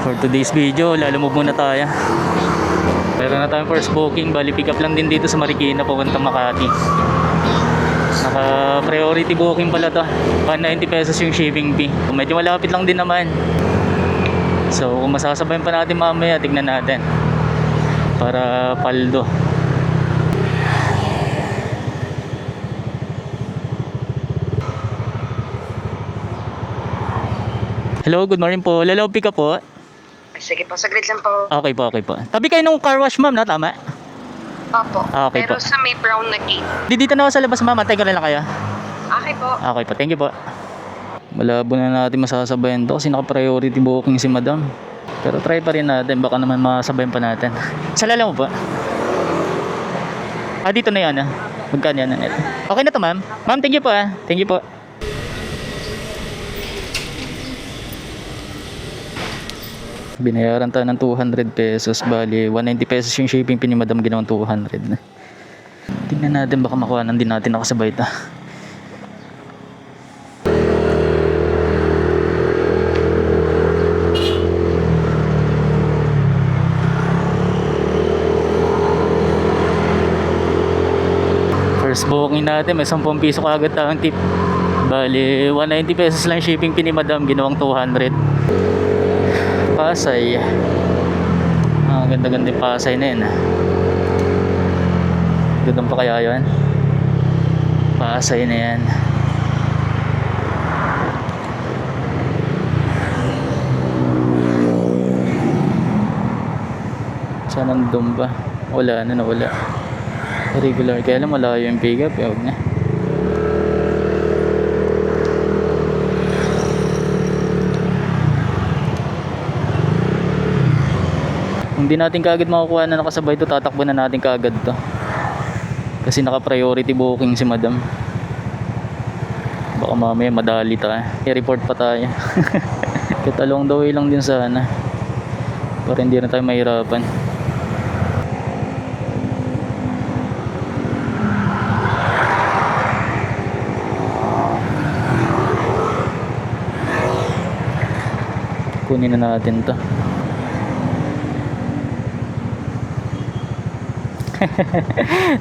For today's video, lalamove muna tayo. Meron na tayong first booking. Bali pick up lang din dito sa Marikina papuntang Makati. Naka priority booking pala to. 190 pesos yung shipping fee. Medyo malapit lang din naman. So kung masasabayan pa natin mamaya, tignan natin. Para paldo. Hello, good morning po. Lalaw pick up po. Sige po, saglit lang po. Okay po, okay po. Tabi kayo nung car wash, ma'am, na tama? Opo. Okay Pero po. sa may brown na gate. Dito na ako sa labas, ma'am. Antay ko na lang kayo. Okay po. Okay po, thank you po. Malabo na natin masasabayan to kasi naka-priority booking si madam. Pero try pa rin natin, baka naman masabayan pa natin. Sa lalaw mo po? Ah, dito na yan ah. Magkano yan? Okay na to, ma'am. Ma'am, thank you po ah. Thank you po. Binayaran tayo ng 200 pesos. Bali, 190 pesos yung shipping fee ni madam, ginawang 200 na. Tingnan natin, baka makuhanan din natin nakasabay ito. First booking natin, may 10 piso kagad tayong tip. Bali, 190 pesos lang shipping fee ni madam, ginawang 200. Pasay. Ganda-ganda yung Pasay na yun. Ganda pa kaya yun? Pasay na yan. Saan nandun ba? Wala na, nawala. Regular, kaya lang malayo yung pick up. Huwag na. Kung di natin kaagad makukuha na nakasabay ito, tatakbo na natin kaagad to. Kasi naka-priority booking si madam. Baka mamaya madali tayo. I-report pa tayo. Kahit along the way lang din sana. Para hindi na tayo mahirapan. Kunin na natin to.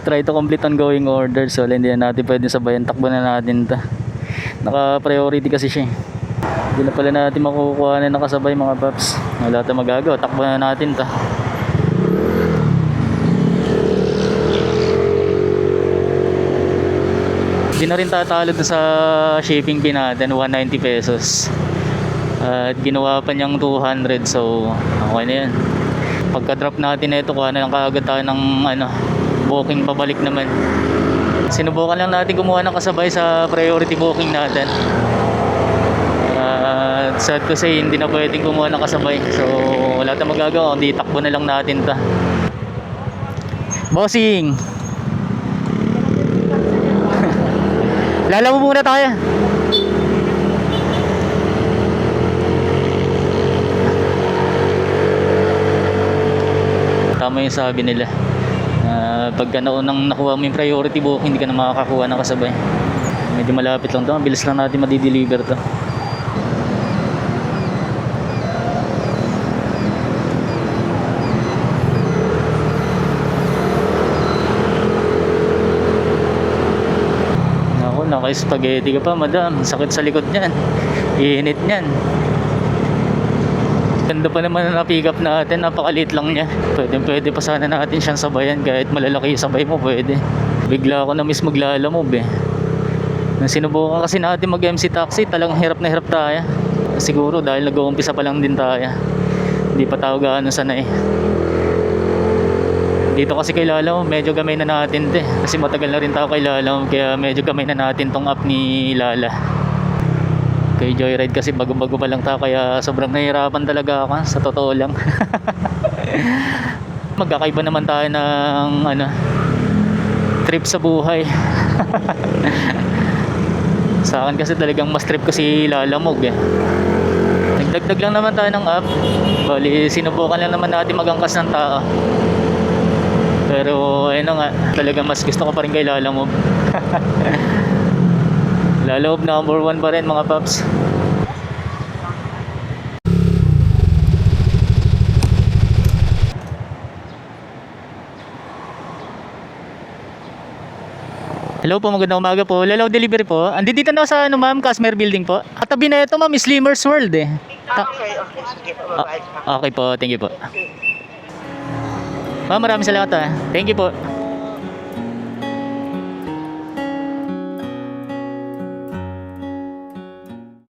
Try to complete ongoing order. So hindi na natin pwede sabayan. Takbo na natin to. Naka priority kasi siya. Hindi na pala natin makukuha na nakasabay mga paps. Wala tayong magagawa. Takbo na natin to. Hindi na rin tatalo sa shipping fee natin, 190 pesos. At ginawa pa niyang 200. So okay na yan. Pagka-drop natin na ito, kuha na lang kaagad tayo ng booking pabalik naman. Sinubukan lang natin kumuha ng kasabay sa priority booking natin. Sad to say, hindi na pwedeng kumuha ng kasabay. So wala tayong magagawa, kundi takbo na lang natin ta. Bossing! Lalaw muna tayo. Tama yung sabi nila, pagka naunang nakuha mo yung priority booking, hindi ka na makakakuha ng kasabay. Medyo malapit lang to, bilis lang natin madideliver to. Naku, naka-spaghetti ka pa madam, sakit sa likod niyan, iinit niyan. Ganda pa naman na pick up natin, napakaliit lang niya. Pwede pa sana natin siyang sabayan, kahit malalaki yung sabay mo pwede. Bigla ako na miss maglalamove eh. Nung sinubukan kasi natin mag MC taxi, talagang hirap na hirap tayo. Siguro dahil nag-uumpisa pa lang din tayo, hindi pa tayo gaano sanay. Dito kasi kay Lalaw, medyo gamay na natin to eh. Kasi matagal na rin tayo kay Lalaw, kaya medyo gamay na natin tong app ni Lala. Kay Joyride kasi bago-bago pa lang tayo, kaya sobrang nahihirapan talaga ako sa totoo lang. Magkakaiba naman tayo ng trip sa buhay. Sa akin kasi talagang mas trip ko si Lalamog eh. Nagdagdag lang naman tayo ng app. Bali sinubukan lang naman natin magangkas ng tao. Pero ayun nga, talagang mas gusto ko pa rin kay Lalamog. Lalamove number 1 pa rin mga paps. Hello po, magandang umaga po. Lalaw delivery po. Andito na ako sa ano ma'am, Casmer Building po. At tabi na ito ma'am, Slimmers World eh. Okay. Sige po, babayad pa. Okay po, thank you po. Ma'am, maraming salamat ah. Thank you po.